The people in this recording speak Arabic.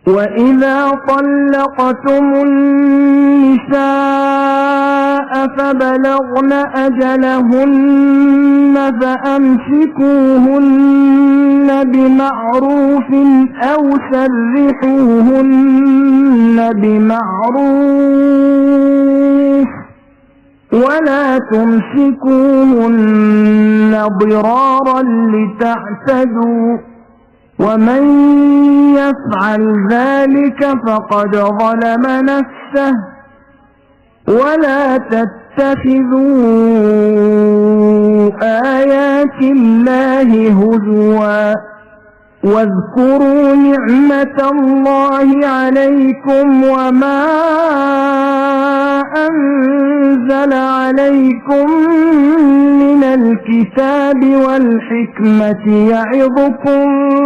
وإذا طلقتم النساء فبلغن أجلهن فأمسكوهن بمعروف أو سرحوهن بمعروف ولا تمسكوهن ضرارا لتعتدوا ومن يفعل ذلك فقد ظلم نفسه ولا تتخذوا آيات الله هزوا واذكروا نعمة الله عليكم وما أنزل عليكم من الكتاب والحكمة يعظكم